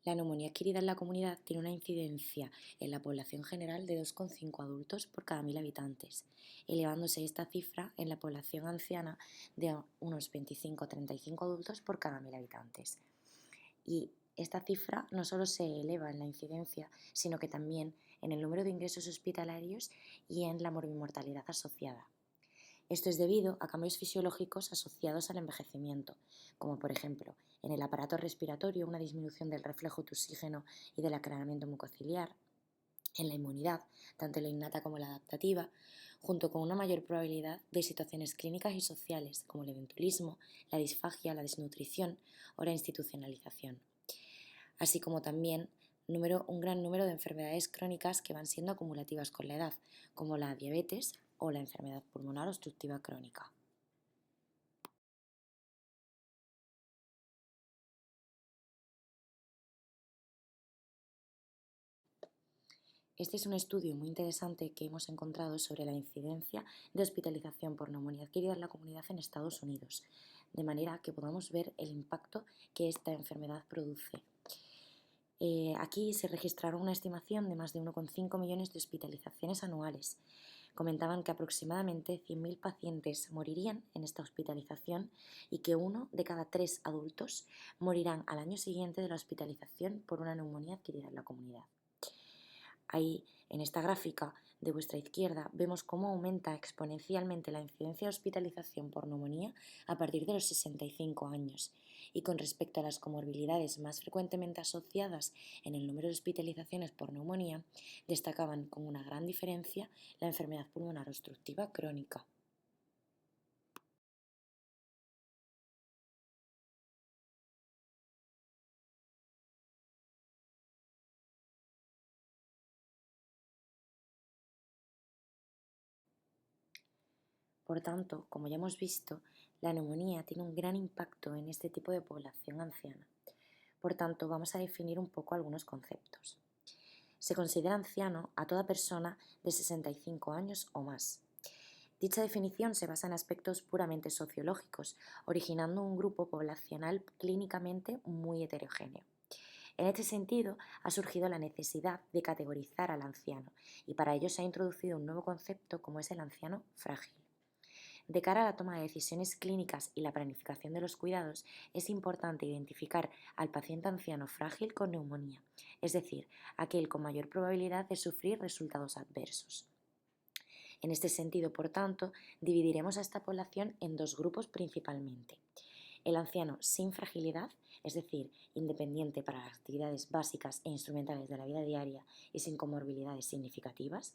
La neumonía adquirida en la comunidad tiene una incidencia en la población general de 2,5 adultos por cada 1.000 habitantes, elevándose esta cifra en la población anciana de unos 25 a 35 adultos por cada 1.000 habitantes. Y esta cifra no solo se eleva en la incidencia, sino que también en el número de ingresos hospitalarios y en la morbimortalidad asociada. Esto es debido a cambios fisiológicos asociados al envejecimiento, como por ejemplo en el aparato respiratorio una disminución del reflejo de oxígeno y del aclaramiento mucociliar, en la inmunidad, tanto la innata como la adaptativa, junto con una mayor probabilidad de situaciones clínicas y sociales como el eventualismo, la disfagia, la desnutrición o la institucionalización, así como también un gran número de enfermedades crónicas que van siendo acumulativas con la edad, como la diabetes o la enfermedad pulmonar obstructiva crónica. Este es un estudio muy interesante que hemos encontrado sobre la incidencia de hospitalización por neumonía adquirida en la comunidad en Estados Unidos, de manera que podamos ver el impacto que esta enfermedad produce. Aquí se registraron una estimación de más de 1,5 millones de hospitalizaciones anuales. Comentaban que aproximadamente 100.000 pacientes morirían en esta hospitalización y que 1 de cada 3 adultos morirán al año siguiente de la hospitalización por una neumonía adquirida en la comunidad. Ahí, en esta gráfica de vuestra izquierda, vemos cómo aumenta exponencialmente la incidencia de hospitalización por neumonía a partir de los 65 años. Y con respecto a las comorbilidades más frecuentemente asociadas en el número de hospitalizaciones por neumonía, destacaban con una gran diferencia la enfermedad pulmonar obstructiva crónica. Por tanto, como ya hemos visto, la neumonía tiene un gran impacto en este tipo de población anciana. Por tanto, vamos a definir un poco algunos conceptos. Se considera anciano a toda persona de 65 años o más. Dicha definición se basa en aspectos puramente sociológicos, originando un grupo poblacional clínicamente muy heterogéneo. En este sentido, ha surgido la necesidad de categorizar al anciano y para ello se ha introducido un nuevo concepto como es el anciano frágil. De cara a la toma de decisiones clínicas y la planificación de los cuidados, es importante identificar al paciente anciano frágil con neumonía, es decir, aquel con mayor probabilidad de sufrir resultados adversos. En este sentido, por tanto, dividiremos a esta población en dos grupos principalmente. El anciano sin fragilidad, es decir, independiente para las actividades básicas e instrumentales de la vida diaria y sin comorbilidades significativas,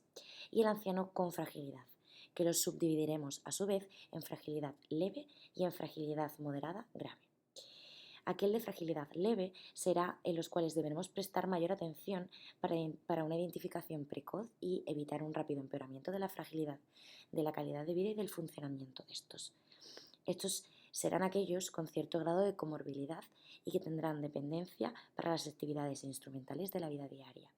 y el anciano con fragilidad, que los subdividiremos a su vez en fragilidad leve y en fragilidad moderada grave. Aquel de fragilidad leve será en los cuales deberemos prestar mayor atención para una identificación precoz y evitar un rápido empeoramiento de la fragilidad, de la calidad de vida y del funcionamiento de estos. Estos serán aquellos con cierto grado de comorbilidad y que tendrán dependencia para las actividades instrumentales de la vida diaria,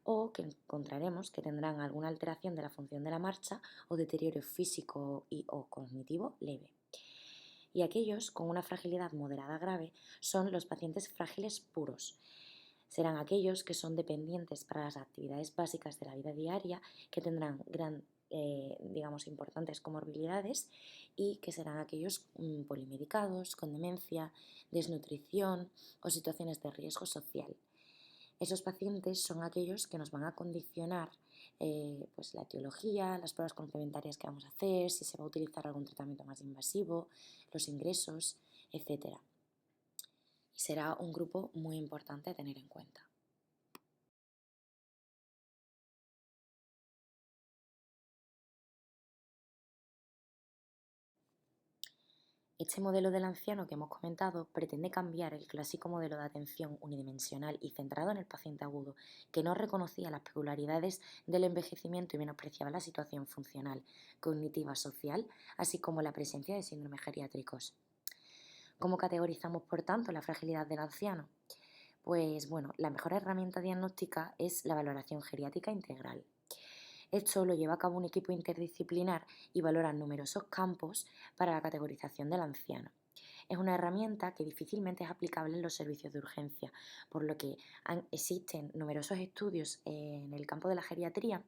o que encontraremos que tendrán alguna alteración de la función de la marcha o deterioro físico y o cognitivo leve. Y aquellos con una fragilidad moderada grave son los pacientes frágiles puros. Serán aquellos que son dependientes para las actividades básicas de la vida diaria, que tendrán importantes comorbilidades y que serán aquellos polimedicados, con demencia, desnutrición o situaciones de riesgo social. Esos pacientes son aquellos que nos van a condicionar pues la etiología, las pruebas complementarias que vamos a hacer, si se va a utilizar algún tratamiento más invasivo, los ingresos, etcétera. Y será un grupo muy importante a tener en cuenta. Este modelo del anciano que hemos comentado pretende cambiar el clásico modelo de atención unidimensional y centrado en el paciente agudo, que no reconocía las peculiaridades del envejecimiento y menospreciaba la situación funcional, cognitiva, social, así como la presencia de síndromes geriátricos. ¿Cómo categorizamos, por tanto, la fragilidad del anciano? Pues bueno, la mejor herramienta diagnóstica es la valoración geriátrica integral. Esto lo lleva a cabo un equipo interdisciplinar y valora numerosos campos para la categorización del anciano. Es una herramienta que difícilmente es aplicable en los servicios de urgencia, por lo que existen numerosos estudios en el campo de la geriatría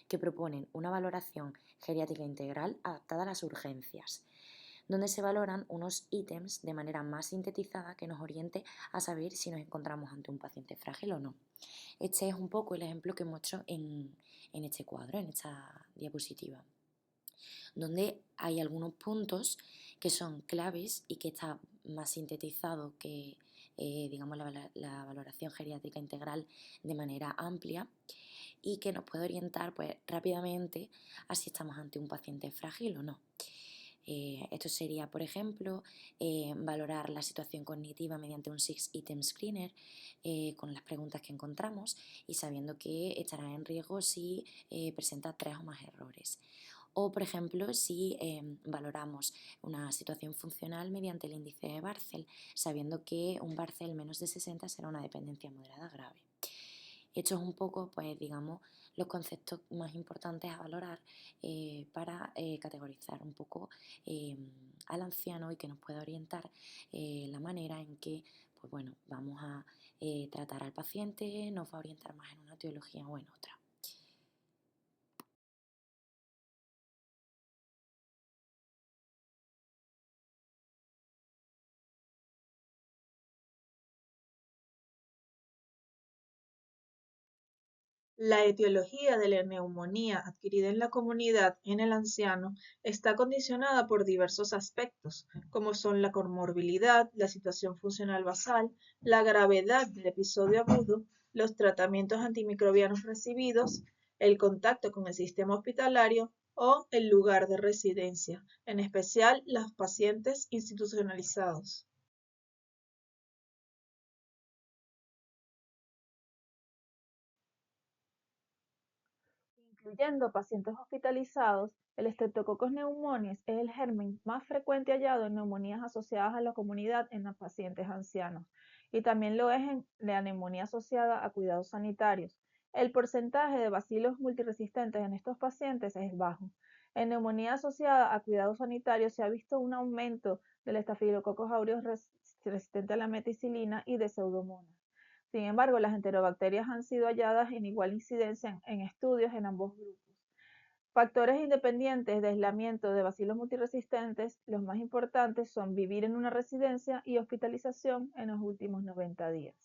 que proponen una valoración geriátrica integral adaptada a las urgencias, donde se valoran unos ítems de manera más sintetizada que nos oriente a saber si nos encontramos ante un paciente frágil o no. Este es un poco el ejemplo que muestro en este cuadro, en esta diapositiva, donde hay algunos puntos que son claves y que está más sintetizado que digamos la valoración geriátrica integral de manera amplia y que nos puede orientar pues, rápidamente a si estamos ante un paciente frágil o no. Esto sería, por ejemplo, valorar la situación cognitiva mediante un Six Item Screener con las preguntas que encontramos y sabiendo que estará en riesgo si presenta 3 o más errores. O, por ejemplo, si valoramos una situación funcional mediante el índice de Barcel, sabiendo que un Barcel menos de 60 será una dependencia moderada grave. Esto es un poco, pues, digamos, los conceptos más importantes a valorar para categorizar un poco al anciano y que nos pueda orientar la manera en que, pues bueno, vamos a tratar al paciente, nos va a orientar más en una etiología o en otra. La etiología de la neumonía adquirida en la comunidad en el anciano está condicionada por diversos aspectos, como son la comorbilidad, la situación funcional basal, la gravedad del episodio agudo, los tratamientos antimicrobianos recibidos, el contacto con el sistema hospitalario o el lugar de residencia, en especial los pacientes institucionalizados. Incluyendo pacientes hospitalizados, el Streptococcus pneumoniae es el germen más frecuente hallado en neumonías asociadas a la comunidad en los pacientes ancianos y también lo es en la neumonía asociada a cuidados sanitarios. El porcentaje de bacilos multiresistentes en estos pacientes es bajo. En neumonía asociada a cuidados sanitarios se ha visto un aumento del Staphylococcus aureus resistente a la meticilina y de Pseudomonas. Sin embargo, las enterobacterias han sido halladas en igual incidencia en estudios en ambos grupos. Factores independientes de aislamiento de bacilos multiresistentes, los más importantes son vivir en una residencia y hospitalización en los últimos 90 días.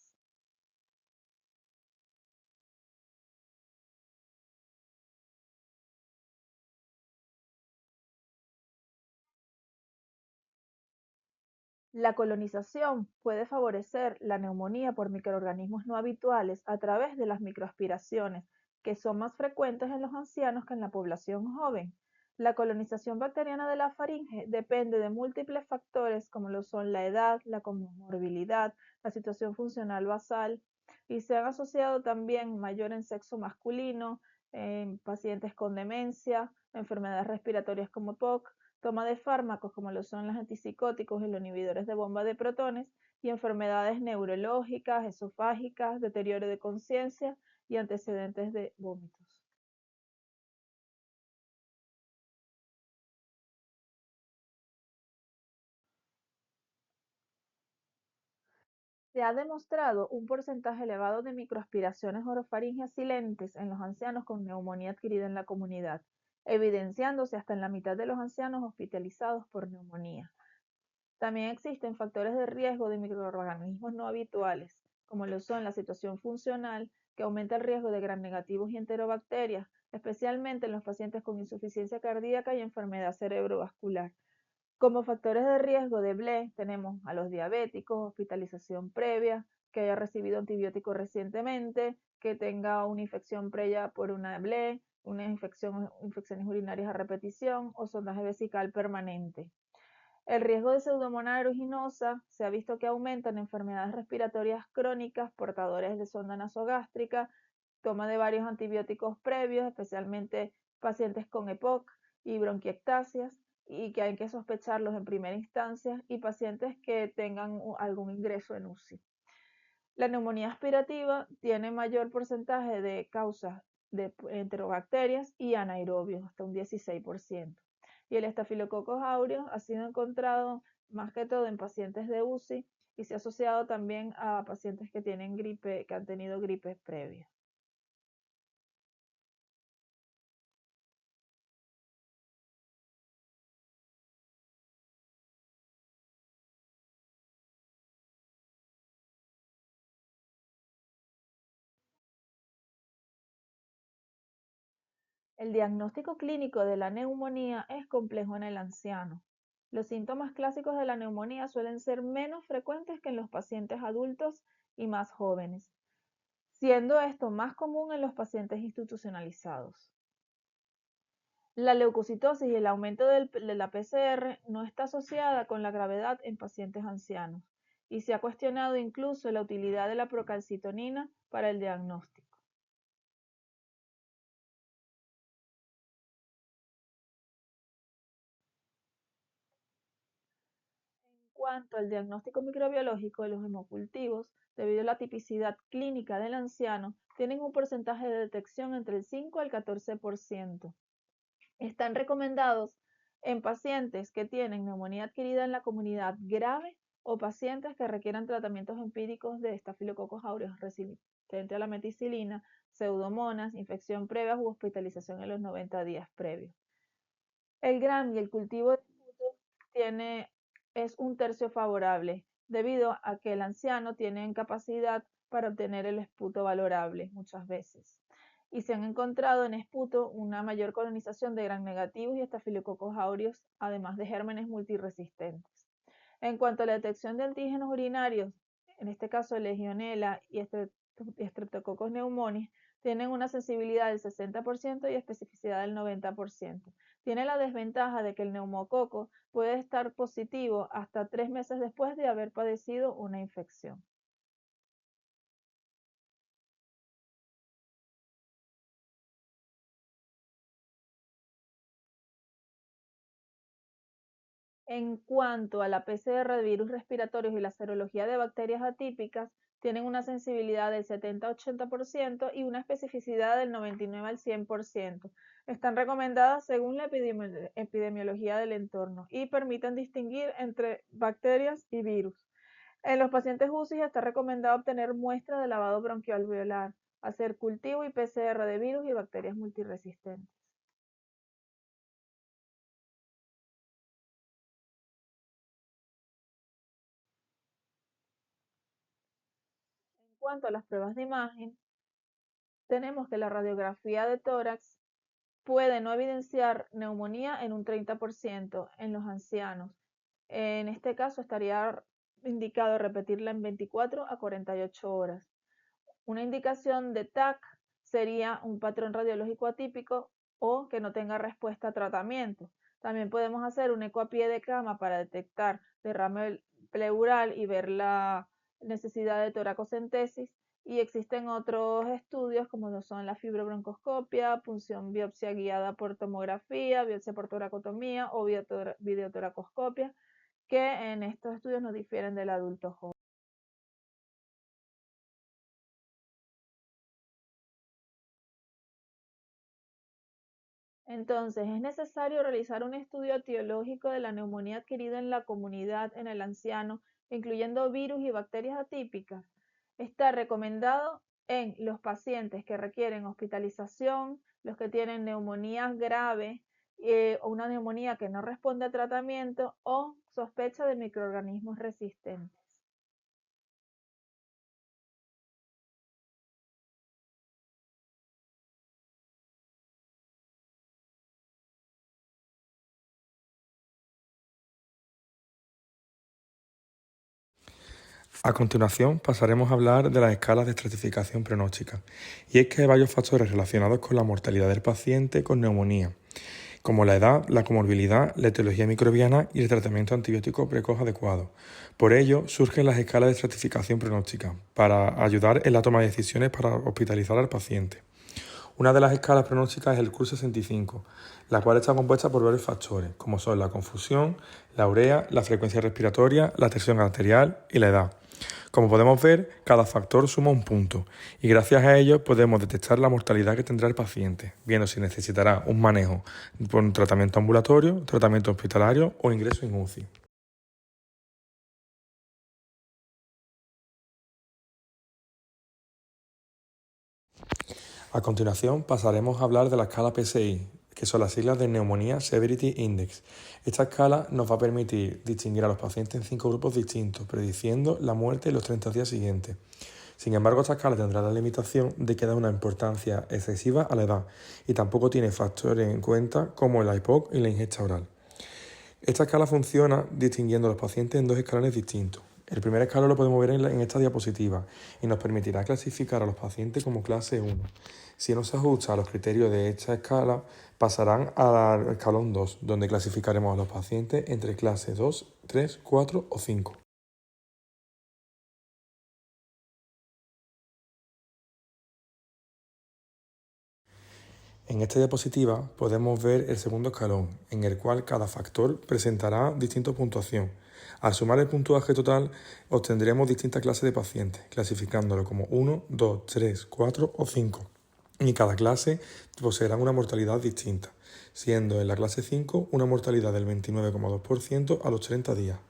La colonización puede favorecer la neumonía por microorganismos no habituales a través de las microaspiraciones, que son más frecuentes en los ancianos que en la población joven. La colonización bacteriana de la faringe depende de múltiples factores como lo son la edad, la comorbilidad, la situación funcional basal y se han asociado también mayor en sexo masculino, en pacientes con demencia, enfermedades respiratorias como POC, toma de fármacos como lo son los antipsicóticos y los inhibidores de bomba de protones, y enfermedades neurológicas, esofágicas, deterioro de conciencia y antecedentes de vómitos. Se ha demostrado un porcentaje elevado de microaspiraciones orofaringeas silentes en los ancianos con neumonía adquirida en la comunidad, evidenciándose hasta en la mitad de los ancianos hospitalizados por neumonía. También existen factores de riesgo de microorganismos no habituales, como lo son la situación funcional, que aumenta el riesgo de gram negativos y enterobacterias, especialmente en los pacientes con insuficiencia cardíaca y enfermedad cerebrovascular. Como factores de riesgo de BLE tenemos a los diabéticos, hospitalización previa, que haya recibido antibióticos recientemente, que tenga una infección previa por una BLE, una infecciones urinarias a repetición o sondaje vesical permanente. El riesgo de Pseudomonas aeruginosa se ha visto que aumenta en enfermedades respiratorias crónicas, portadores de sonda nasogástrica, toma de varios antibióticos previos, especialmente pacientes con EPOC y bronquiectasias, y que hay que sospecharlos en primera instancia, y pacientes que tengan algún ingreso en UCI. La neumonía aspirativa tiene mayor porcentaje de causas de enterobacterias y anaerobios, hasta un 16%. y el Staphylococcus aureus ha sido encontrado más que todo en pacientes de UCI y se ha asociado también a pacientes que tienen gripe, que han tenido gripes previas. El diagnóstico clínico de la neumonía es complejo en el anciano. Los síntomas clásicos de la neumonía suelen ser menos frecuentes que en los pacientes adultos y más jóvenes, siendo esto más común en los pacientes institucionalizados. La leucocitosis y el aumento de la PCR no está asociada con la gravedad en pacientes ancianos, y se ha cuestionado incluso la utilidad de la procalcitonina para el diagnóstico. En cuanto al diagnóstico microbiológico de los hemocultivos, debido a la tipicidad clínica del anciano, tienen un porcentaje de detección entre el 5 al 14%. Están recomendados en pacientes que tienen neumonía adquirida en la comunidad grave o pacientes que requieran tratamientos empíricos de Staphylococcus aureus resistente a la meticilina, pseudomonas, infección previa u hospitalización en los 90 días previos. El GRAM y el cultivo de esputo es un tercio favorable, debido a que el anciano tiene incapacidad para obtener el esputo valorable muchas veces. Y se han encontrado en esputo una mayor colonización de gram negativos y Staphylococcus aureus, además de gérmenes multiresistentes. En cuanto a la detección de antígenos urinarios, en este caso Legionella y Streptococcus pneumoniae, tienen una sensibilidad del 60% y especificidad del 90%. Tiene la desventaja de que el neumococo puede estar positivo hasta 3 meses después de haber padecido una infección. En cuanto a la PCR de virus respiratorios y la serología de bacterias atípicas, tienen una sensibilidad del 70-80% y una especificidad del 99 al 100%. Están recomendadas según la epidemiología del entorno y permiten distinguir entre bacterias y virus. En los pacientes UCI está recomendado obtener muestras de lavado bronquialveolar, hacer cultivo y PCR de virus y bacterias multiresistentes. En cuanto a las pruebas de imagen, tenemos que la radiografía de tórax puede no evidenciar neumonía en un 30% en los ancianos. En este caso estaría indicado repetirla en 24 a 48 horas. Una indicación de TAC sería un patrón radiológico atípico o que no tenga respuesta a tratamiento. También podemos hacer un eco a pie de cama para detectar derrame pleural y ver la necesidad de toracocentesis. Y existen otros estudios como lo son la fibrobroncoscopia, punción biopsia guiada por tomografía, biopsia por toracotomía o videotoracoscopia, que en estos estudios no difieren del adulto joven. Entonces, es necesario realizar un estudio etiológico de la neumonía adquirida en la comunidad en el anciano, incluyendo virus y bacterias atípicas. Está recomendado en los pacientes que requieren hospitalización, los que tienen neumonía grave o una neumonía que no responde a tratamiento o sospecha de microorganismos resistentes. A continuación pasaremos a hablar de las escalas de estratificación pronóstica, y es que hay varios factores relacionados con la mortalidad del paciente con neumonía, como la edad, la comorbilidad, la etiología microbiana y el tratamiento antibiótico precoz adecuado. Por ello, surgen las escalas de estratificación pronóstica, para ayudar en la toma de decisiones para hospitalizar al paciente. Una de las escalas pronósticas es el Q65, la cual está compuesta por varios factores, como son la confusión, la urea, la frecuencia respiratoria, la tensión arterial y la edad. Como podemos ver, cada factor suma un punto y gracias a ello podemos detectar la mortalidad que tendrá el paciente, viendo si necesitará un manejo por un tratamiento ambulatorio, tratamiento hospitalario o ingreso en UCI. A continuación pasaremos a hablar de la escala PSI, que son las siglas de Pneumonia Severity Index. Esta escala nos va a permitir distinguir a los pacientes en 5 grupos distintos, prediciendo la muerte en los 30 días siguientes. Sin embargo, esta escala tendrá la limitación de que da una importancia excesiva a la edad y tampoco tiene factores en cuenta como el IPOC y la ingesta oral. Esta escala funciona distinguiendo a los pacientes en dos escalones distintos. El primer escalón lo podemos ver en esta diapositiva y nos permitirá clasificar a los pacientes como clase 1. Si no se ajusta a los criterios de esta escala, pasarán al escalón 2, donde clasificaremos a los pacientes entre clase 2, 3, 4 o 5. En esta diapositiva podemos ver el segundo escalón, en el cual cada factor presentará distinta puntuación. Al sumar el puntaje total, obtendremos distintas clases de pacientes, clasificándolo como 1, 2, 3, 4 o 5. Y cada clase poseerá una mortalidad distinta, siendo en la clase 5 una mortalidad del 29,2% a los 30 días.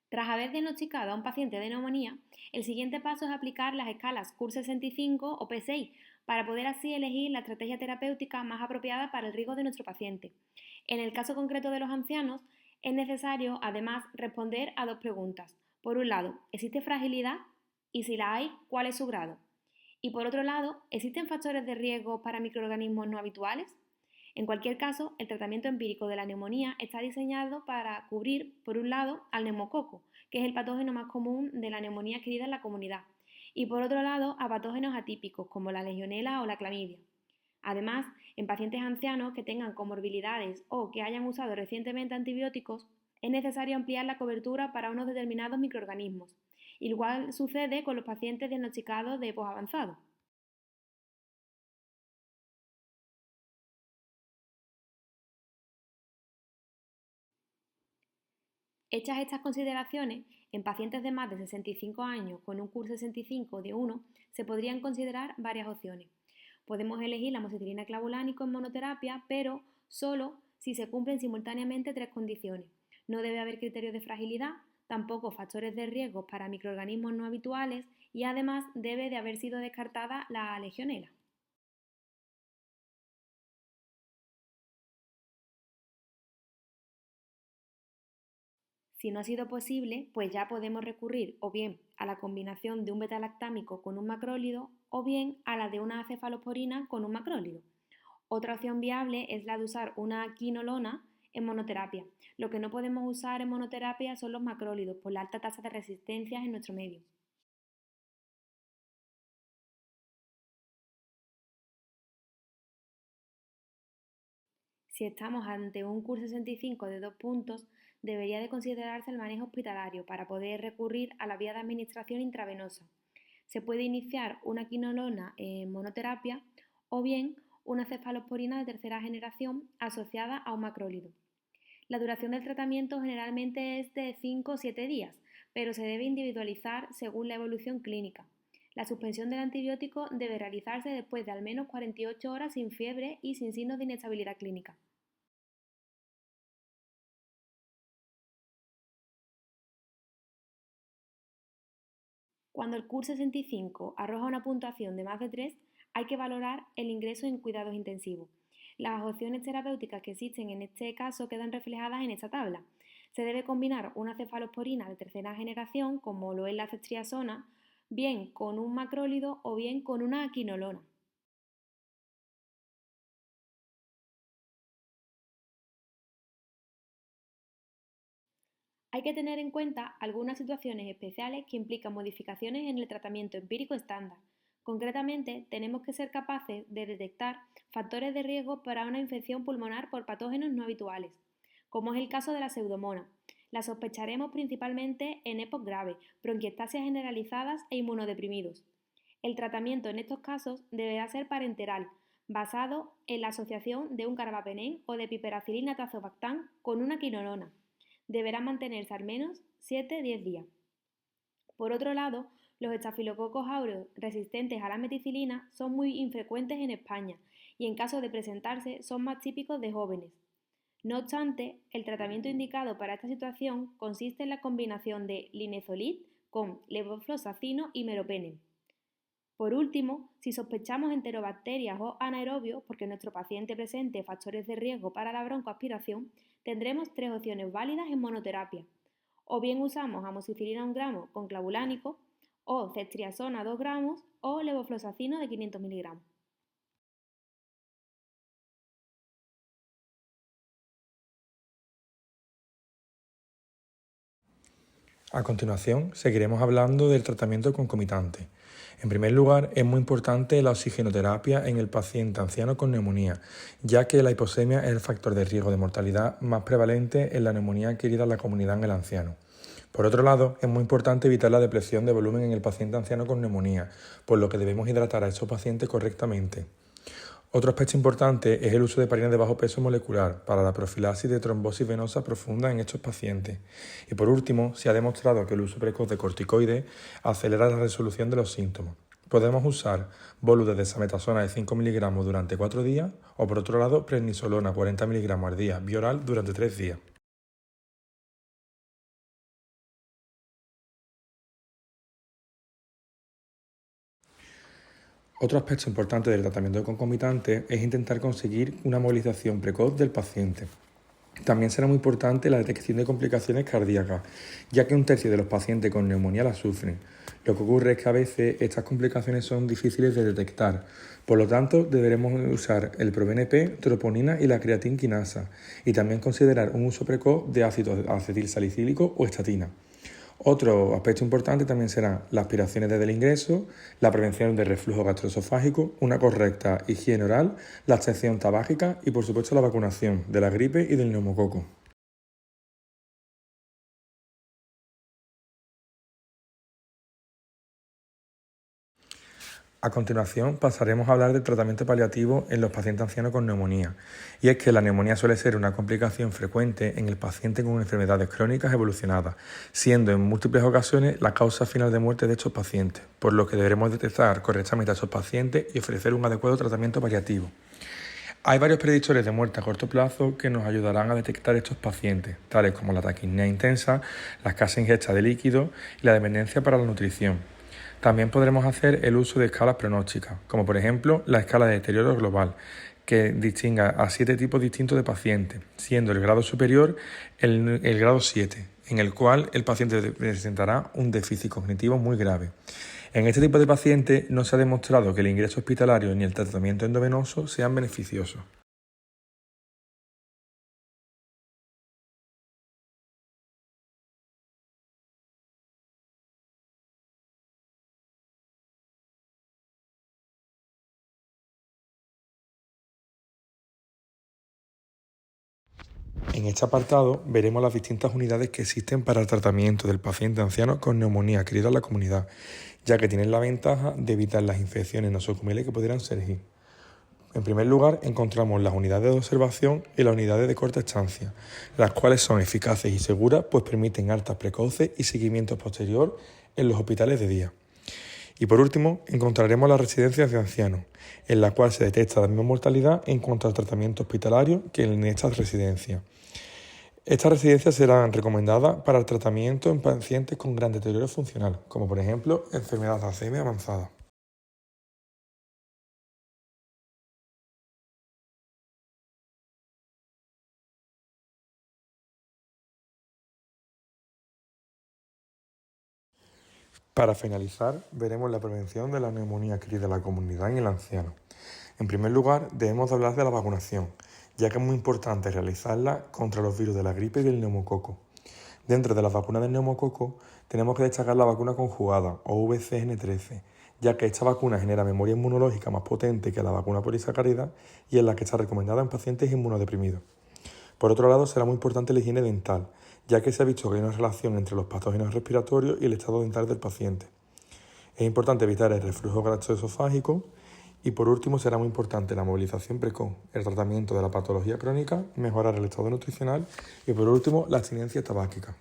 Tras haber diagnosticado a un paciente de neumonía, el siguiente paso es aplicar las escalas CUR65 o PSI para poder así elegir la estrategia terapéutica más apropiada para el riesgo de nuestro paciente. En el caso concreto de los ancianos, es necesario además responder a dos preguntas. Por un lado, ¿existe fragilidad? Y si la hay, ¿cuál es su grado? Y por otro lado, ¿existen factores de riesgo para microorganismos no habituales? En cualquier caso, el tratamiento empírico de la neumonía está diseñado para cubrir, por un lado, al neumococo, que es el patógeno más común de la neumonía adquirida en la comunidad, y por otro lado, a patógenos atípicos como la legionela o la clamidia. Además, en pacientes ancianos que tengan comorbilidades o que hayan usado recientemente antibióticos, es necesario ampliar la cobertura para unos determinados microorganismos. Igual sucede con los pacientes diagnosticados de EPOs avanzados. Hechas estas consideraciones, en pacientes de más de 65 años con un CUR65 de 1 se podrían considerar varias opciones. Podemos elegir la amoxicilina clavulánico en monoterapia, pero solo si se cumplen simultáneamente tres condiciones. No debe haber criterios de fragilidad, tampoco factores de riesgo para microorganismos no habituales y además debe de haber sido descartada la legionela. Si no ha sido posible, pues ya podemos recurrir o bien a la combinación de un betalactámico con un macrólido o bien a la de una cefalosporina con un macrólido. Otra opción viable es la de usar una quinolona en monoterapia. Lo que no podemos usar en monoterapia son los macrólidos por la alta tasa de resistencias en nuestro medio. Si estamos ante un CUR65 de 2 puntos, debería de considerarse el manejo hospitalario para poder recurrir a la vía de administración intravenosa. Se puede iniciar una quinolona en monoterapia o bien una cefalosporina de tercera generación asociada a un macrólido. La duración del tratamiento generalmente es de 5 o 7 días, pero se debe individualizar según la evolución clínica. La suspensión del antibiótico debe realizarse después de al menos 48 horas sin fiebre y sin signos de inestabilidad clínica. Cuando el CUR65 arroja una puntuación de más de 3, hay que valorar el ingreso en cuidados intensivos. Las opciones terapéuticas que existen en este caso quedan reflejadas en esta tabla. Se debe combinar una cefalosporina de tercera generación, como lo es la ceftriaxona, bien con un macrólido o bien con una quinolona. Hay que tener en cuenta algunas situaciones especiales que implican modificaciones en el tratamiento empírico estándar. Concretamente, tenemos que ser capaces de detectar factores de riesgo para una infección pulmonar por patógenos no habituales, como es el caso de la pseudomonas. La sospecharemos principalmente en EPOC graves, bronquiectasias generalizadas e inmunodeprimidos. El tratamiento en estos casos deberá ser parenteral, basado en la asociación de un carbapenén o de piperacilina tazobactam con una quinolona. Deberá mantenerse al menos 7-10 días. Por otro lado, los estafilococos aureus resistentes a la meticilina son muy infrecuentes en España y en caso de presentarse son más típicos de jóvenes. No obstante, el tratamiento indicado para esta situación consiste en la combinación de linezolid con levofloxacino y meropenem. Por último, si sospechamos enterobacterias o anaerobios, porque nuestro paciente presente factores de riesgo para la broncoaspiración, tendremos 3 opciones válidas en monoterapia. O bien usamos amoxicilina 1 gramo con clavulánico, o ceftriaxona 2 gramos, o levofloxacino de 500 miligramos. A continuación, seguiremos hablando del tratamiento concomitante. En primer lugar, es muy importante la oxigenoterapia en el paciente anciano con neumonía, ya que la hipoxemia es el factor de riesgo de mortalidad más prevalente en la neumonía adquirida en la comunidad en el anciano. Por otro lado, es muy importante evitar la depresión de volumen en el paciente anciano con neumonía, por lo que debemos hidratar a estos pacientes correctamente. Otro aspecto importante es el uso de heparina de bajo peso molecular para la profilaxis de trombosis venosa profunda en estos pacientes. Y por último, se ha demostrado que el uso precoz de corticoides acelera la resolución de los síntomas. Podemos usar bolus de desametasona de 5 mg durante 4 días o por otro lado prednisolona 40 mg al día vía oral durante 3 días. Otro aspecto importante del tratamiento concomitante es intentar conseguir una movilización precoz del paciente. También será muy importante la detección de complicaciones cardíacas, ya que 1/3 de los pacientes con neumonía la sufren. Lo que ocurre es que a veces estas complicaciones son difíciles de detectar, por lo tanto deberemos usar el proBNP, troponina y la creatinquinasa, y también considerar un uso precoz de ácido acetilsalicílico o estatina. Otro aspecto importante también serán las aspiraciones desde el ingreso, la prevención del reflujo gastroesofágico, una correcta higiene oral, la abstención tabáquica y por supuesto la vacunación de la gripe y del neumococo. A continuación pasaremos a hablar del tratamiento paliativo en los pacientes ancianos con neumonía. Y es que la neumonía suele ser una complicación frecuente en el paciente con enfermedades crónicas evolucionadas, siendo en múltiples ocasiones la causa final de muerte de estos pacientes, por lo que deberemos detectar correctamente a estos pacientes y ofrecer un adecuado tratamiento paliativo. Hay varios predictores de muerte a corto plazo que nos ayudarán a detectar estos pacientes, tales como la taquipnea intensa, la escasa ingesta de líquidos y la dependencia para la nutrición. También podremos hacer el uso de escalas pronósticas, como por ejemplo la escala de deterioro global, que distinga a 7 tipos distintos de pacientes, siendo el grado superior el grado 7, en el cual el paciente presentará un déficit cognitivo muy grave. En este tipo de pacientes no se ha demostrado que el ingreso hospitalario ni el tratamiento endovenoso sean beneficiosos. En este apartado veremos las distintas unidades que existen para el tratamiento del paciente anciano con neumonía adquirida en la comunidad, ya que tienen la ventaja de evitar las infecciones nosocomiales que pudieran surgir. En primer lugar, encontramos las unidades de observación y las unidades de corta estancia, las cuales son eficaces y seguras, pues permiten altas precoces y seguimiento posterior en los hospitales de día. Y por último, encontraremos las residencias de ancianos, en la cual se detecta la misma mortalidad en cuanto al tratamiento hospitalario que en estas residencias. Estas residencias serán recomendadas para el tratamiento en pacientes con gran deterioro funcional, como por ejemplo enfermedad de Alzheimer avanzada. Para finalizar, veremos la prevención de la neumonía adquirida en la comunidad en el anciano. En primer lugar, debemos hablar de la vacunación, ya que es muy importante realizarla contra los virus de la gripe y del neumococo. Dentro de las vacunas del neumococo, tenemos que destacar la vacuna conjugada, o VCN13, ya que esta vacuna genera memoria inmunológica más potente que la vacuna polisacárida y es la que está recomendada en pacientes inmunodeprimidos. Por otro lado, será muy importante la higiene dental, ya que se ha visto que hay una relación entre los patógenos respiratorios y el estado dental del paciente. Es importante evitar el reflujo gastroesofágico y por último será muy importante la movilización precoz, el tratamiento de la patología crónica, mejorar el estado nutricional y por último la abstinencia tabáquica.